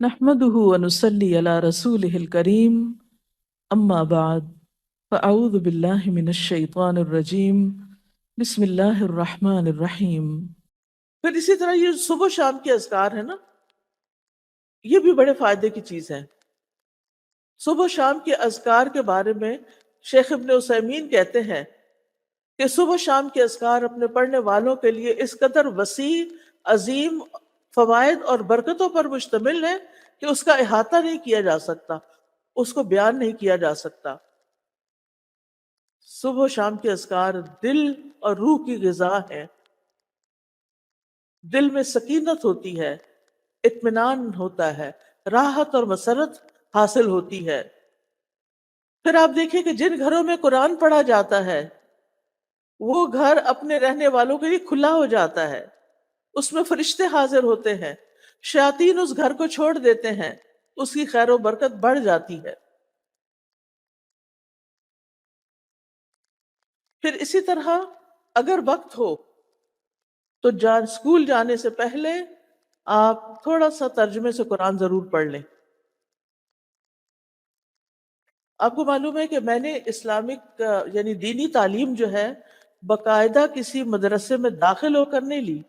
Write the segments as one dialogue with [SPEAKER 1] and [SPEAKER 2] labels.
[SPEAKER 1] نحمده ونصلي على رسوله الكريم اما بعد فاعوذ بالله من الشیطان الرجیم بسم اللہ الرحمن الرحیم۔ پھر اسی طرح یہ صبح شام کے اذکار ہیں نا، یہ بھی بڑے فائدے کی چیز ہے۔ صبح شام کے اذکار کے بارے میں شیخ ابن عثیمین کہتے ہیں کہ صبح شام کے اذکار اپنے پڑھنے والوں کے لیے اس قدر وسیع، عظیم فوائد اور برکتوں پر مشتمل ہے کہ اس کا احاطہ نہیں کیا جا سکتا، اس کو بیان نہیں کیا جا سکتا۔ صبح و شام کے اذکار دل اور روح کی غذا ہے۔ دل میں سکینت ہوتی ہے، اطمینان ہوتا ہے، راحت اور مسرت حاصل ہوتی ہے۔ پھر آپ دیکھیں کہ جن گھروں میں قرآن پڑھا جاتا ہے وہ گھر اپنے رہنے والوں کے لیے کھلا ہو جاتا ہے، اس میں فرشتے حاضر ہوتے ہیں، شیاطین اس گھر کو چھوڑ دیتے ہیں، اس کی خیر و برکت بڑھ جاتی ہے۔ پھر اسی طرح اگر وقت ہو تو اسکول جانے سے پہلے آپ تھوڑا سا ترجمے سے قرآن ضرور پڑھ لیں۔ آپ کو معلوم ہے کہ میں نے اسلامک یعنی دینی تعلیم جو ہے باقاعدہ کسی مدرسے میں داخل ہو کر نہیں لی،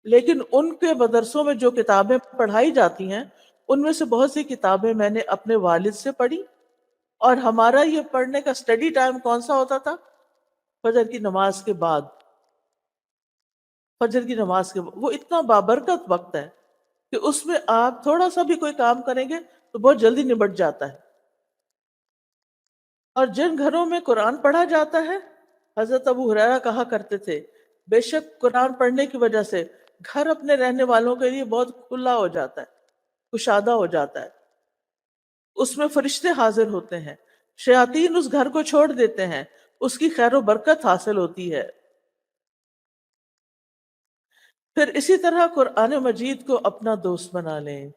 [SPEAKER 1] لیکن ان کے مدرسوں میں جو کتابیں پڑھائی جاتی ہیں ان میں سے بہت سی کتابیں میں نے اپنے والد سے پڑھی۔ اور ہمارا یہ پڑھنے کا اسٹڈی ٹائم کون سا ہوتا تھا؟ فجر کی نماز کے بعد۔ فجر کی نماز کے بعد وہ اتنا بابرکت وقت ہے کہ اس میں آپ تھوڑا سا بھی کوئی کام کریں گے تو بہت جلدی نبٹ جاتا ہے۔ اور جن گھروں میں قرآن پڑھا جاتا ہے، حضرت ابو ہریرہ کہا کرتے تھے بے شک قرآن پڑھنے کی وجہ سے گھر اپنے رہنے والوں کے لیے بہت کھلا ہو جاتا ہے، کشادہ ہو جاتا ہے، اس میں فرشتے حاضر ہوتے ہیں، شیاطین اس گھر کو چھوڑ دیتے ہیں، اس کی خیر و برکت حاصل ہوتی ہے۔ پھر اسی طرح قرآن مجید کو اپنا دوست بنا لیں،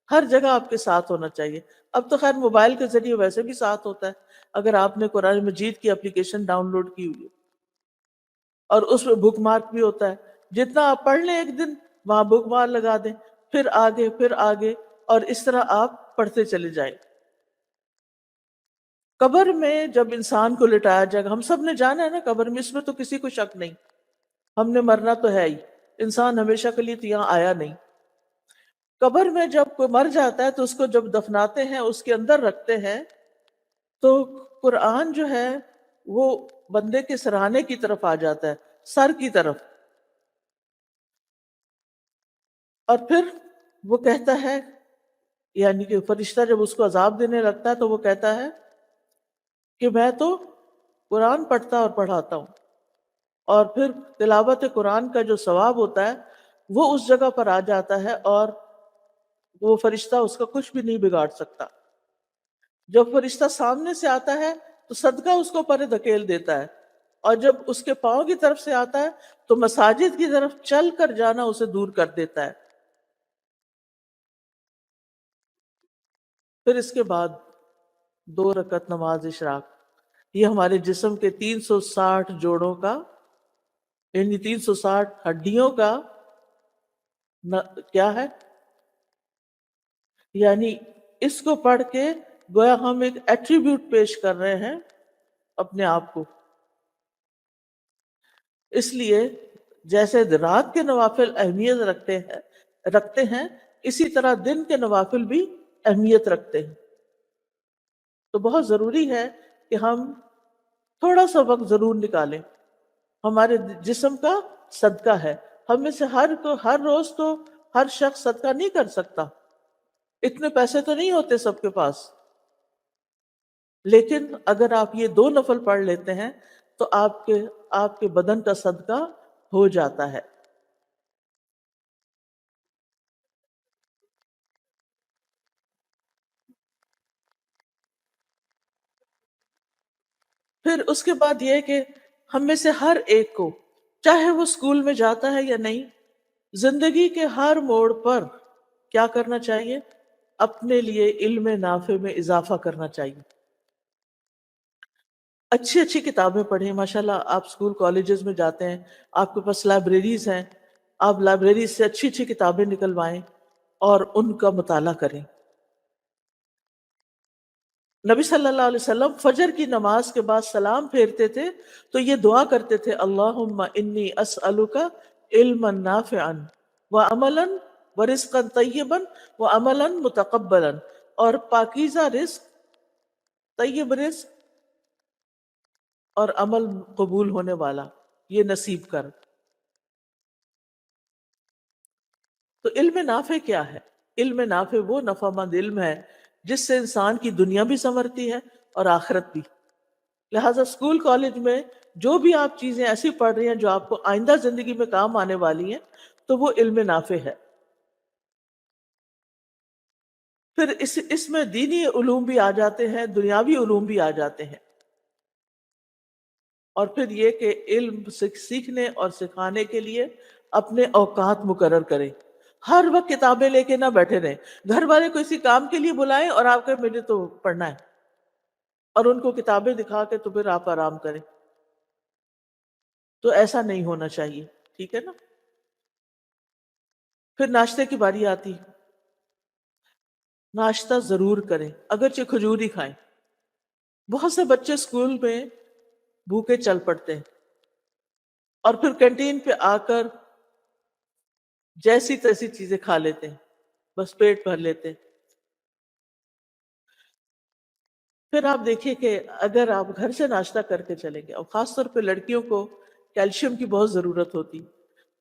[SPEAKER 1] ہر جگہ آپ کے ساتھ ہونا چاہیے۔ اب تو خیر موبائل کے ذریعے ویسے بھی ساتھ ہوتا ہے، اگر آپ نے قرآن مجید کی اپلیکیشن ڈاؤن لوڈ کی ہوئی ہے اور اس میں بک مارک بھی ہوتا ہے، جتنا آپ پڑھ لیں ایک دن وہاں بک مارک لگا دیں، پھر آگے اور اس طرح آپ پڑھتے چلے جائیں۔ قبر میں جب انسان کو لٹایا جائے گا، ہم سب نے جانا ہے نا قبر میں، اس میں تو کسی کو شک نہیں، ہم نے مرنا تو ہے ہی، انسان ہمیشہ کے لیے تو یہاں آیا نہیں۔ قبر میں جب کوئی مر جاتا ہے تو اس کو جب دفناتے ہیں، اس کے اندر رکھتے ہیں، تو قرآن جو ہے وہ بندے کے سرہانے کی طرف آ جاتا ہے، سر کی طرف، اور پھر وہ کہتا ہے، یعنی کہ فرشتہ جب اس کو عذاب دینے لگتا ہے تو وہ کہتا ہے کہ میں تو قرآن پڑھتا اور پڑھاتا ہوں، اور پھر تلاوت قرآن کا جو ثواب ہوتا ہے وہ اس جگہ پر آ جاتا ہے، اور وہ فرشتہ اس کا کچھ بھی نہیں بگاڑ سکتا۔ جب فرشتہ سامنے سے آتا ہے تو صدقہ اس کو پرے دھکیل دیتا ہے، اور جب اس کے پاؤں کی طرف سے آتا ہے تو مساجد کی طرف چل کر جانا اسے دور کر دیتا ہے۔ پھر اس کے بعد 2 رکعت نماز اشراق، یہ ہمارے جسم کے 360 جوڑوں کا، یعنی 360 ہڈیوں کا کیا ہے، یعنی اس کو پڑھ کے گویا ہم ایک ایٹریبیوٹ پیش کر رہے ہیں اپنے آپ کو۔ اس لیے جیسے رات کے نوافل اہمیت رکھتے ہیں اسی طرح دن کے نوافل بھی اہمیت رکھتے ہیں۔ تو بہت ضروری ہے کہ ہم تھوڑا سا وقت ضرور نکالیں، ہمارے جسم کا صدقہ ہے۔ ہم میں سے ہر روز تو ہر شخص صدقہ نہیں کر سکتا، اتنے پیسے تو نہیں ہوتے سب کے پاس، لیکن اگر آپ یہ 2 نفل پڑھ لیتے ہیں تو آپ کے بدن کا صدقہ ہو جاتا ہے۔ پھر اس کے بعد یہ کہ ہم میں سے ہر ایک کو، چاہے وہ اسکول میں جاتا ہے یا نہیں، زندگی کے ہر موڑ پر کیا کرنا چاہیے؟ اپنے لیے علم نافع میں اضافہ کرنا چاہیے۔ اچھی اچھی کتابیں پڑھیں، ماشاءاللہ آپ اسکول کالجز میں جاتے ہیں، آپ کے پاس لائبریریز ہیں، آپ لائبریریز سے اچھی اچھی کتابیں نکلوائیں، اور ان کا مطالعہ کریں۔ نبی صلی اللہ علیہ وسلم فجر کی نماز کے بعد سلام پھیرتے تھے تو یہ دعا کرتے تھے، اللہم انی اسألک علما نافعا وعملا ورزقا طیبا وعملا متقبلا، اور پاکیزہ رزق، طیب رزق اور عمل قبول ہونے والا یہ نصیب کر۔ تو علم نافع کیا ہے؟ علم نافع وہ نفع مند علم ہے جس سے انسان کی دنیا بھی سنورتی ہے اور آخرت بھی۔ لہٰذا اسکول کالج میں جو بھی آپ چیزیں ایسی پڑھ رہی ہیں جو آپ کو آئندہ زندگی میں کام آنے والی ہیں، تو وہ علم نافع ہے۔ پھر اس میں دینی علوم بھی آ جاتے ہیں، دنیاوی علوم بھی آ جاتے ہیں۔ اور پھر یہ کہ علم سیکھنے اور سکھانے کے لیے اپنے اوقات مقرر کریں۔ ہر وقت کتابیں لے کے نہ بیٹھے رہیں۔ گھر والے کو اسی کام کے لیے بلائیں اور آپ کہیں مجھے تو پڑھنا ہے، اور ان کو کتابیں دکھا کے تو پھر آپ آرام کریں، تو ایسا نہیں ہونا چاہیے، ٹھیک ہے نا؟ پھر ناشتے کی باری آتی، ناشتہ ضرور کریں، اگرچہ کھجور ہی کھائیں۔ بہت سے بچے اسکول میں بھوکے چل پڑتے ہیں اور پھر کینٹین پہ آ کر جیسی تیسی چیزیں کھا لیتے ہیں، بس پیٹ بھر لیتے ہیں۔ پھر آپ دیکھیے کہ اگر آپ گھر سے ناشتہ کر کے چلیں گے، اور خاص طور پہ لڑکیوں کو کیلشیم کی بہت ضرورت ہوتی،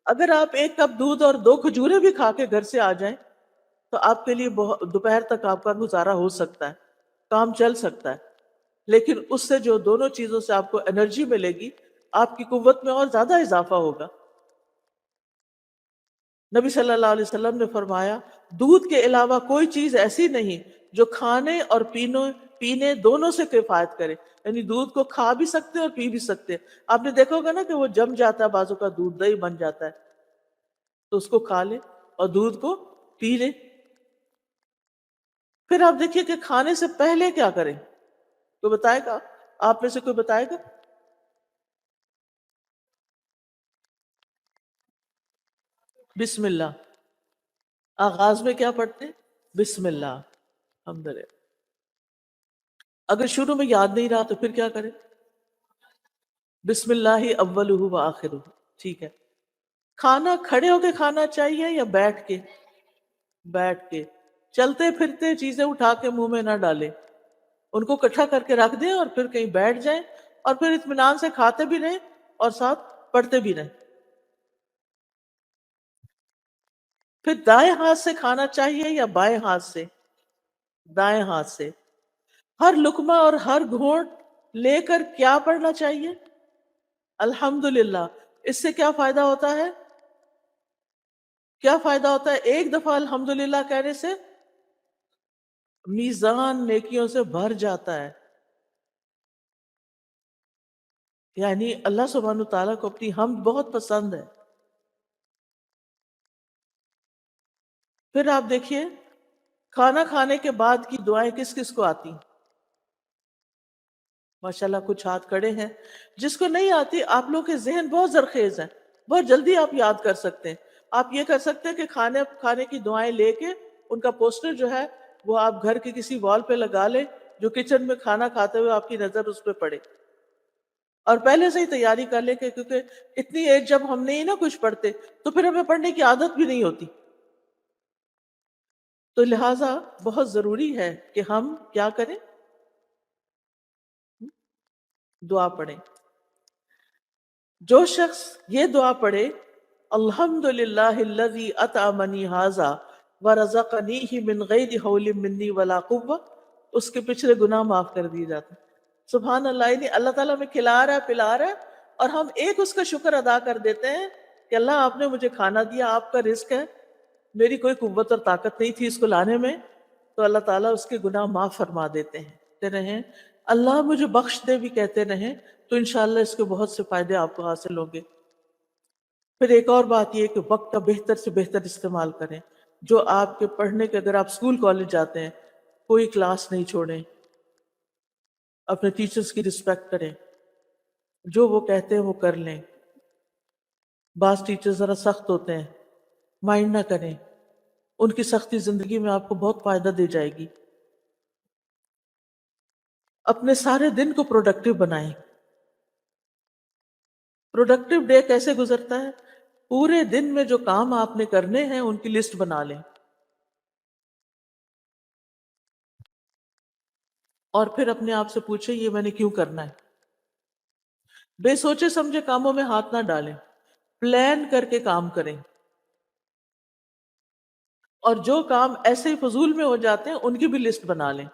[SPEAKER 1] اگر آپ 1 کپ دودھ اور 2 کھجوریں بھی کھا کے گھر سے آ جائیں تو آپ کے لیے دوپہر تک آپ کا گزارا ہو سکتا ہے، کام چل سکتا ہے۔ لیکن اس سے جو دونوں چیزوں سے آپ کو انرجی ملے گی، آپ کی قوت میں اور زیادہ اضافہ ہوگا۔ نبی صلی اللہ علیہ وسلم نے فرمایا، دودھ کے علاوہ کوئی چیز ایسی نہیں جو کھانے اور پینے دونوں سے کفایت کرے، یعنی دودھ کو کھا بھی سکتے اور پی بھی سکتے۔ آپ نے دیکھا ہوگا نا کہ وہ جم جاتا ہے، بازو کا دودھ دہی بن جاتا ہے، تو اس کو کھا لے اور دودھ کو پی لے۔ پھر آپ دیکھیے کہ کھانے سے پہلے کیا کریں، کوئی بتائے گا؟ آپ میں سے کوئی بتائے گا؟ بسم اللہ۔ آغاز میں کیا پڑھتے ہیں؟ بسم اللہ، الحمدللہ۔ اگر شروع میں یاد نہیں رہا تو پھر کیا کریں؟ بسم اللہ اولہ و آخرہ، ٹھیک ہے۔ کھانا کھڑے ہو کے کھانا چاہیے یا بیٹھ کے؟ بیٹھ کے۔ چلتے پھرتے چیزیں اٹھا کے منہ میں نہ ڈالیں، ان کو اکٹھا کر کے رکھ دیں اور پھر کہیں بیٹھ جائیں، اور پھر اطمینان سے کھاتے بھی رہیں اور ساتھ پڑھتے بھی رہیں۔ پھر دائیں ہاتھ سے کھانا چاہیے یا بائیں ہاتھ سے؟ دائیں ہاتھ سے۔ ہر لقمہ اور ہر گھونٹ لے کر کیا پڑھنا چاہیے؟ الحمدللہ۔ اس سے کیا فائدہ ہوتا ہے؟ کیا فائدہ ہوتا ہے ایک دفعہ الحمدللہ کہنے سے؟ میزان نیکیوں سے بھر جاتا ہے، یعنی اللہ سبحانہ تعالیٰ کو اپنی حمد بہت پسند ہے۔ پھر آپ دیکھیے کھانا کھانے کے بعد کی دعائیں کس کس کو آتی ہیں؟ ماشاءاللہ کچھ ہاتھ کھڑے ہیں۔ جس کو نہیں آتی، آپ لوگ کے ذہن بہت زرخیز ہیں، بہت جلدی آپ یاد کر سکتے ہیں۔ آپ یہ کر سکتے ہیں کہ کھانے کی دعائیں لے کے ان کا پوسٹر جو ہے وہ آپ گھر کی کسی وال پہ لگا لیں، جو کچن میں کھانا کھاتے ہوئے آپ کی نظر اس پہ پڑے، اور پہلے سے ہی تیاری کر لیں کہ کیونکہ اتنی ایج جب ہم نہیں نا کچھ پڑھتے تو پھر ہمیں پڑھنے کی عادت بھی نہیں ہوتی، تو لہٰذا بہت ضروری ہے کہ ہم کیا کریں؟ دعا پڑھیں۔ جو شخص یہ دعا پڑھے، الحمد للہ الذی اطعمنی ھذا ورزقنیہ من غیر حول منی ولا قوہ، اس کے پچھلے گناہ معاف کر دیے جاتے ہیں۔ سبحان اللہ، یعنی اللہ تعالیٰ ہمیں کھلا رہا ہے، پلا رہا ہے، اور ہم ایک اس کا شکر ادا کر دیتے ہیں کہ اللہ آپ نے مجھے کھانا دیا، آپ کا رزق ہے، میری کوئی قوت اور طاقت نہیں تھی اس کو لانے میں، تو اللہ تعالیٰ اس کے گناہ معاف فرما دیتے ہیں۔ کہتے رہیں اللہ مجھے بخش دے بھی کہتے رہیں، تو انشاءاللہ اس کے بہت سے فائدے آپ کو حاصل ہوں گے۔ پھر ایک اور بات یہ کہ وقت کا بہتر سے بہتر استعمال کریں۔ جو آپ کے پڑھنے کے، اگر آپ اسکول کالج جاتے ہیں، کوئی کلاس نہیں چھوڑیں، اپنے ٹیچرز کی رسپیکٹ کریں، جو وہ کہتے ہیں وہ کر لیں۔ بعض ٹیچر ذرا سخت ہوتے ہیں، مائنڈ نہ کریں، ان کی سختی زندگی میں آپ کو بہت فائدہ دے جائے گی. اپنے سارے دن کو پروڈکٹیو بنائیں. پروڈکٹیو ڈے کیسے گزرتا ہے؟ پورے دن میں جو کام آپ نے کرنے ہیں ان کی لسٹ بنا لیں، اور پھر اپنے آپ سے پوچھیں یہ میں نے کیوں کرنا ہے. بے سوچے سمجھے کاموں میں ہاتھ نہ ڈالیں، پلان کر کے کام کریں. اور جو کام ایسے ہی فضول میں ہو جاتے ہیں ان کی بھی لسٹ بنا لیں،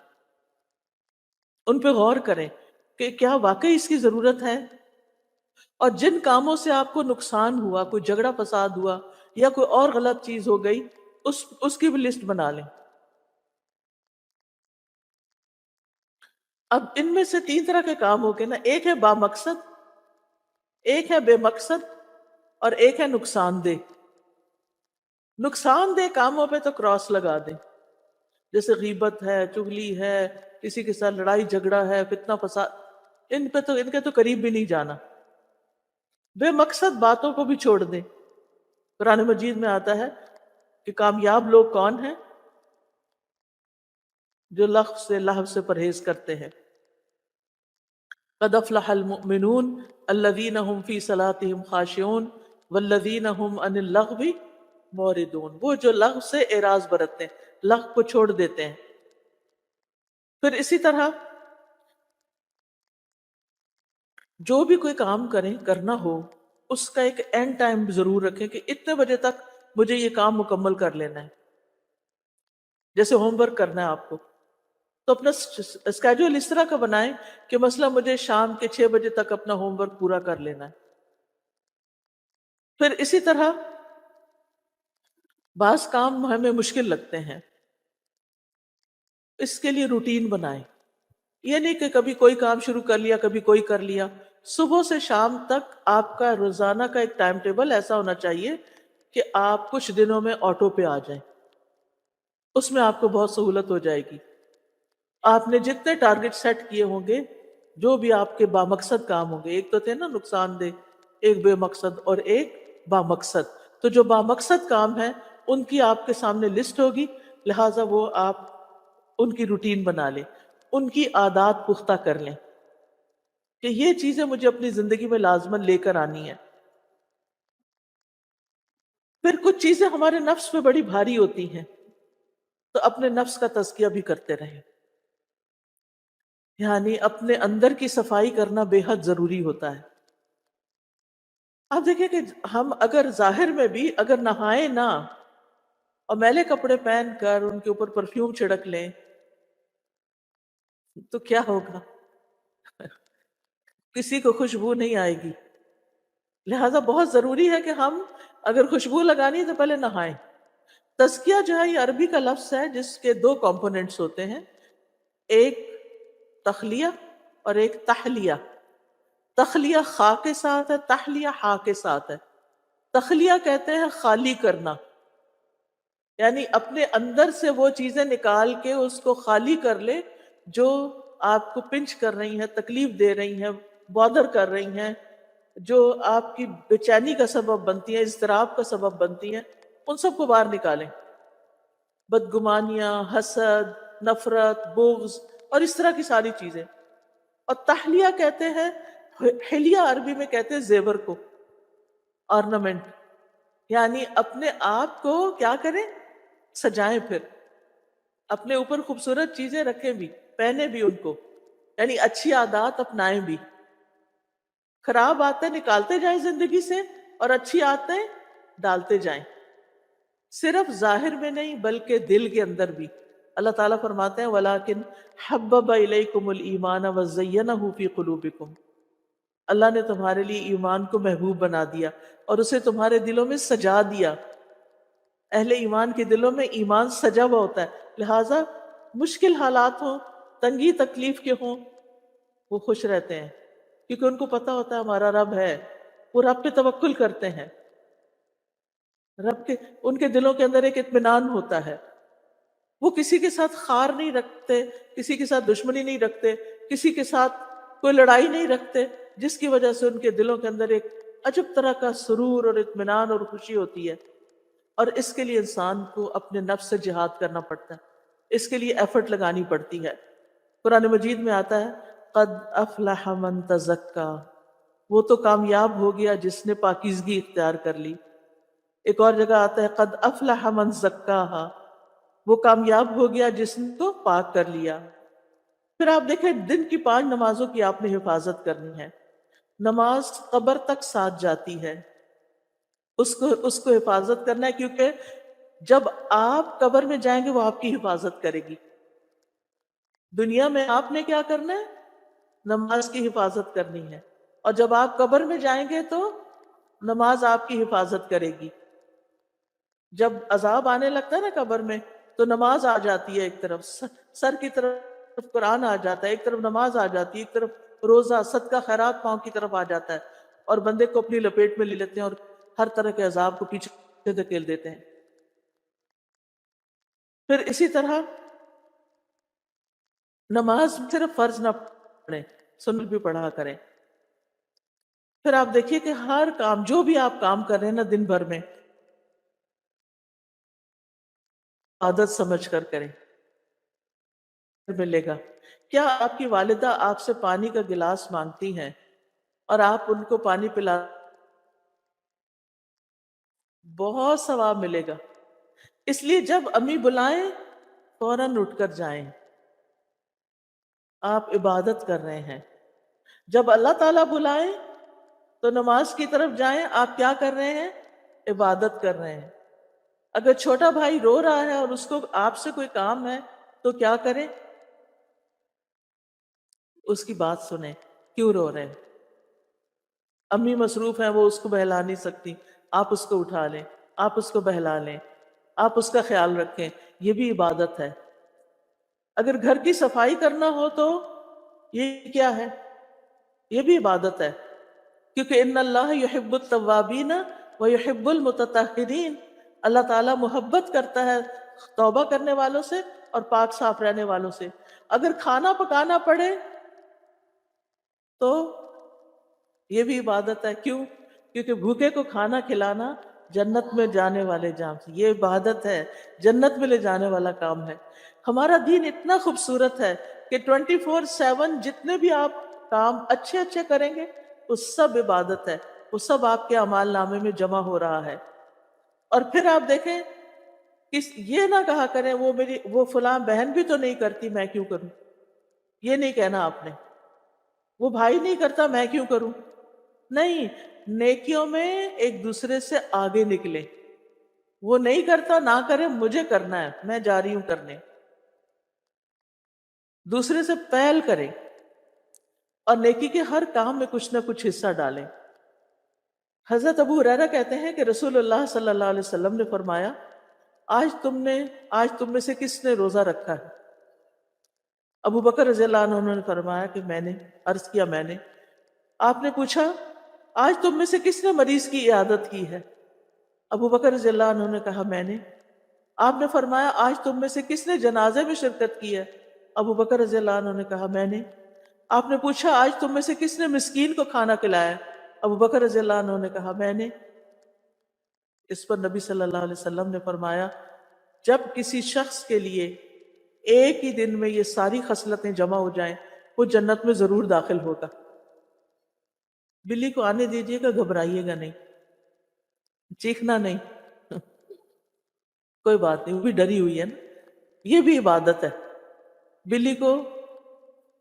[SPEAKER 1] ان پہ غور کریں کہ کیا واقعی اس کی ضرورت ہے. اور جن کاموں سے آپ کو نقصان ہوا، کوئی جھگڑا فساد ہوا یا کوئی اور غلط چیز ہو گئی، اس کی بھی لسٹ بنا لیں. اب ان میں سے تین طرح کے کام ہو گئے نا، ایک ہے با مقصد، ایک ہے بے مقصد، اور ایک ہے نقصان دہ. نقصان دہ کاموں پہ تو کراس لگا دیں، جیسے غیبت ہے، چغلی ہے، کسی کے ساتھ لڑائی جھگڑا ہے، فتنہ فساد، ان کے تو قریب بھی نہیں جانا. بے مقصد باتوں کو بھی چھوڑ دیں. قرآن مجید میں آتا ہے کہ کامیاب لوگ کون ہیں؟ جو لغو سے پرہیز کرتے ہیں. قد افلح المؤمنون الذین هم فی صلاتهم خاشعون والذین هم عن اللغو معرضون. وہ جو لغو سے اعراض برتتے ہیں، لغو کو چھوڑ دیتے ہیں. پھر اسی طرح جو بھی کوئی کام کرنا ہو، اس کا ایک اینڈ ٹائم ضرور رکھیں کہ اتنے بجے تک مجھے یہ کام مکمل کر لینا ہے. جیسے ہوم ورک کرنا ہے آپ کو، تو اپنا اسکیجول اس طرح کا بنائیں کہ مثلا مجھے شام کے 6 بجے تک اپنا ہوم ورک پورا کر لینا ہے. پھر اسی طرح بعض کام ہمیں مشکل لگتے ہیں، اس کے لیے روٹین بنائیں. یہ نہیں کہ کبھی کوئی کام شروع کر لیا کبھی کوئی کر لیا. صبح سے شام تک آپ کا روزانہ کا ایک ٹائم ٹیبل ایسا ہونا چاہیے کہ آپ کچھ دنوں میں آٹو پہ آ جائیں. اس میں آپ کو بہت سہولت ہو جائے گی. آپ نے جتنے ٹارگٹ سیٹ کیے ہوں گے، جو بھی آپ کے بامقصد کام ہوں گے، ایک تو تھے نا نقصان دہ، ایک بے مقصد اور ایک بامقصد. تو جو بامقصد کام ہے ان کی آپ کے سامنے لسٹ ہوگی، لہٰذا وہ آپ ان کی روٹین بنا لیں، ان کی عادات پختہ کر لیں کہ یہ چیزیں مجھے اپنی زندگی میں لازماً لے کر آنی ہے. پھر کچھ چیزیں ہمارے نفس پہ بڑی بھاری ہوتی ہیں، تو اپنے نفس کا تزکیہ بھی کرتے رہیں. یعنی اپنے اندر کی صفائی کرنا بے حد ضروری ہوتا ہے. آپ دیکھیں کہ ہم اگر ظاہر میں بھی اگر نہائے نہ اور میلے کپڑے پہن کر ان کے اوپر پرفیوم چھڑک لیں تو کیا ہوگا؟ کسی کو خوشبو نہیں آئے گی. لہٰذا بہت ضروری ہے کہ ہم اگر خوشبو لگانی ہے تو پہلے نہائیں. تزکیہ جو ہے یہ عربی کا لفظ ہے جس کے دو کمپوننٹس ہوتے ہیں، ایک تخلیہ اور ایک تحلیہ. تخلیہ خا کے ساتھ ہے، تحلیہ ہا کے ساتھ ہے. تخلیہ کہتے ہیں خالی کرنا، یعنی اپنے اندر سے وہ چیزیں نکال کے اس کو خالی کر لے جو آپ کو پنچ کر رہی ہیں، تکلیف دے رہی ہیں، بادر کر رہی ہیں، جو آپ کی بے چینی کا سبب بنتی ہیں، اضطراب کا سبب بنتی ہیں، ان سب کو باہر نکالیں. بدگمانیاں، حسد، نفرت، بغض اور اس طرح کی ساری چیزیں. اور تحلیہ کہتے ہیں، حلیہ عربی میں کہتے ہیں زیور کو، آرنامنٹ. یعنی اپنے آپ کو کیا کریں؟ سجائیں. پھر اپنے اوپر خوبصورت چیزیں رکھیں بھی، پہنے بھی ان کو، یعنی اچھی عادات اپنائیں بھی. خراب عادتیں نکالتے جائیں زندگی سے اور اچھی عادتیں ڈالتے جائیں. صرف ظاہر میں نہیں بلکہ دل کے اندر بھی. اللہ تعالیٰ فرماتے ہیں وَلَٰكِنْ حَبَّبَ إِلَيْكُمُ الْإِيمَانَ وَزَيَّنَهُ فِي قُلُوبِكُمْ. اللہ نے تمہارے لیے ایمان کو محبوب بنا دیا اور اسے تمہارے دلوں میں سجا دیا. اہل ایمان کے دلوں میں ایمان سجا ہوا ہوتا ہے، لہٰذا مشکل حالات ہوں، تنگی تکلیف کے ہوں، وہ خوش رہتے ہیں کیونکہ ان کو پتا ہوتا ہے ہمارا رب ہے. وہ رب پہ توکل کرتے ہیں، ان کے دلوں کے اندر ایک اطمینان ہوتا ہے. وہ کسی کے ساتھ خار نہیں رکھتے، کسی کے ساتھ دشمنی نہیں رکھتے، کسی کے ساتھ کوئی لڑائی نہیں رکھتے، جس کی وجہ سے ان کے دلوں کے اندر ایک عجب طرح کا سرور اور اطمینان اور خوشی ہوتی ہے. اور اس کے لیے انسان کو اپنے نفس سے جہاد کرنا پڑتا ہے، اس کے لیے ایفرٹ لگانی پڑتی ہے۔ قرآن مجید میں آتا ہے قد افلح من تزکا، وہ تو کامیاب ہو گیا جس نے پاکیزگی اختیار کر لی۔ ایک اور جگہ آتا ہے قد افلح من زکاہا، وہ کامیاب ہو گیا جس نے تو پاک کر لیا۔ پھر آپ دیکھیں دن کی 5 نمازوں کی آپ نے حفاظت کرنی ہے۔ نماز قبر تک ساتھ جاتی ہے، اس کو حفاظت کرنا ہے، کیونکہ جب آپ قبر میں جائیں گے وہ آپ کی حفاظت کرے گی۔ دنیا میں آپ نے کیا کرنا ہے؟ نماز کی حفاظت کرنی ہے، اور جب آپ قبر میں جائیں گے تو نماز آپ کی حفاظت کرے گی۔ جب عذاب آنے لگتا ہے نا قبر میں تو نماز آ جاتی ہے، ایک طرف سر کی طرف قرآن آ جاتا ہے، ایک طرف نماز آ جاتی ہے، ایک طرف روزہ صدقہ خیرات پاؤں کی طرف آ جاتا ہے، اور بندے کو اپنی لپیٹ میں لے لیتے ہیں اور ہر طرح کے عذاب کو پیچھے دھکیل دیتے ہیں۔ پھر اسی طرح نماز صرف فرض نہ پڑھیں، سنت بھی پڑھا کریں۔ پھر آپ دیکھیے کہ ہر کام جو بھی آپ کام کر رہے ہیں نا دن بھر میں، عادت سمجھ کر کریں، ملے گا۔ کیا آپ کی والدہ آپ سے پانی کا گلاس مانگتی ہیں اور آپ ان کو پانی پلا، بہت ثواب ملے گا۔ اس لیے جب امی بلائیں فوراً اٹھ کر جائیں، آپ عبادت کر رہے ہیں۔ جب اللہ تعالیٰ بلائیں تو نماز کی طرف جائیں، آپ کیا کر رہے ہیں؟ عبادت کر رہے ہیں۔ اگر چھوٹا بھائی رو رہا ہے اور اس کو آپ سے کوئی کام ہے تو کیا کریں؟ اس کی بات سنیں، کیوں رو رہے ہیں؟ امی مصروف ہیں، وہ اس کو بہلا نہیں سکتی، آپ اس کو اٹھا لیں، آپ اس کو بہلا لیں، آپ اس کا خیال رکھیں، یہ بھی عبادت ہے۔ اگر گھر کی صفائی کرنا ہو تو یہ کیا ہے؟ یہ بھی عبادت ہے، کیونکہ ان اللہ یحب التوابین ویحب المتطہرین، اللہ تعالیٰ محبت کرتا ہے توبہ کرنے والوں سے اور پاک صاف رہنے والوں سے۔ اگر کھانا پکانا پڑے تو یہ بھی عبادت ہے، کیوں؟ کیونکہ بھوکے کو کھانا کھلانا جنت میں جانے والے جام سے، یہ عبادت ہے، جنت میں لے جانے والا کام ہے۔ ہمارا دین اتنا خوبصورت ہے کہ 24/7 جتنے بھی آپ کام اچھے اچھے کریں گے وہ سب عبادت ہے، وہ سب آپ کے اعمال نامے میں جمع ہو رہا ہے۔ اور پھر آپ دیکھیں یہ نہ کہا کریں وہ فلاں بہن بھی تو نہیں کرتی میں کیوں کروں، یہ نہیں کہنا آپ نے۔ وہ بھائی نہیں کرتا میں کیوں کروں، نہیں، نیکیوں میں ایک دوسرے سے آگے نکلے۔ وہ نہیں کرتا نہ کرے، مجھے کرنا ہے، میں جا رہی ہوں کرنے، دوسرے سے پہل کریں اور نیکی کے ہر کام میں کچھ نہ کچھ حصہ ڈالیں۔ حضرت ابو ہریرہ کہتے ہیں کہ رسول اللہ صلی اللہ علیہ وسلم نے فرمایا آج تم میں سے کس نے روزہ رکھا ہے؟ ابو بکر رضی اللہ عنہ نے فرمایا کہ میں نے۔ عرض کیا میں نے۔ آپ نے پوچھا آج تم میں سے کس نے مریض کی عیادت کی ہے؟ ابو بکر رضی اللہ عنہ نے کہا میں نے۔ آپ نے فرمایا آج تم میں سے کس نے جنازے میں شرکت کی ہے؟ ابو بکر رضی اللہ عنہ نے کہا میں نے۔ آپ نے پوچھا آج تم میں سے کس نے مسکین کو کھانا کھلایا؟ ابو بکر رضی اللہ عنہ نے کہا میں نے۔ اس پر نبی صلی اللہ علیہ وسلم نے فرمایا جب کسی شخص کے لیے ایک ہی دن میں یہ ساری خصلتیں جمع ہو جائیں وہ جنت میں ضرور داخل ہوگا۔ بلی کو آنے دیجیے گا، گھبرائیے گا نہیں، چیخنا نہیں، کوئی بات نہیں، وہ بھی ڈری ہوئی ہے نا، یہ بھی عبادت ہے۔ بلی کو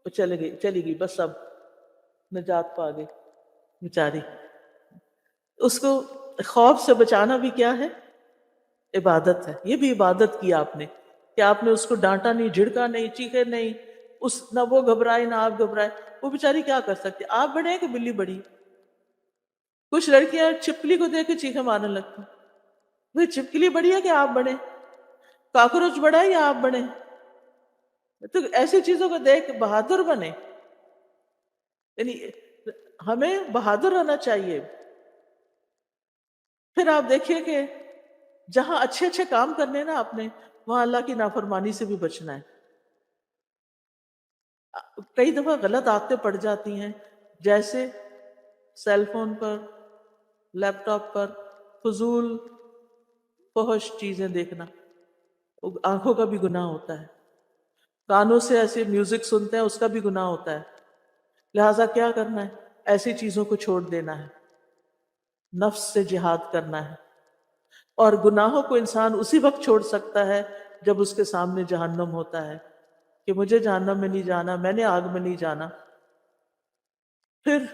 [SPEAKER 1] چلی گئی بس، اب نجات پا گئی بیچاری، اس کو خوف سے بچانا بھی کیا ہے؟ عبادت ہے۔ یہ بھی عبادت کی آپ نے کہ آپ نے اس کو ڈانٹا نہیں، جھڑکا نہیں، چیخے نہیں، نہ وہ گھبرائے نہ آپ گھبرائے۔ وہ بیچاری کیا کر سکتی؟ آپ بڑے ہیں کہ بلی بڑی؟ کچھ لڑکیاں چھپکلی کو دیکھ کے چیخے مارنے لگتی، وہ چھپکلی بڑی ہے کہ آپ بڑے؟ کاکروچ بڑا ہے یا آپ بڑے؟ تو ایسی چیزوں کو دیکھ بہادر بنے، یعنی ہمیں بہادر ہونا چاہیے۔ پھر آپ دیکھیے کہ جہاں اچھے اچھے کام کرنے نا آپ نے، وہاں اللہ کی نافرمانی سے بھی بچنا ہے۔ کئی دفعہ غلط عادتیں پڑ جاتی ہیں، جیسے سیل فون پر، لیپ ٹاپ پر فضول فحش چیزیں دیکھنا، وہ آنکھوں کا بھی گناہ ہوتا ہے، کانوں سے ایسے میوزک سنتے ہیں اس کا بھی گناہ ہوتا ہے. لہٰذا کیا کرنا ہے؟ ایسی چیزوں کو چھوڑ دینا ہے، نفس سے جہاد کرنا ہے. اور گناہوں کو انسان اسی وقت چھوڑ سکتا ہے جب اس کے سامنے جہنم ہوتا ہے کہ مجھے جہنم میں نہیں جانا، میں نے آگ میں نہیں جانا. پھر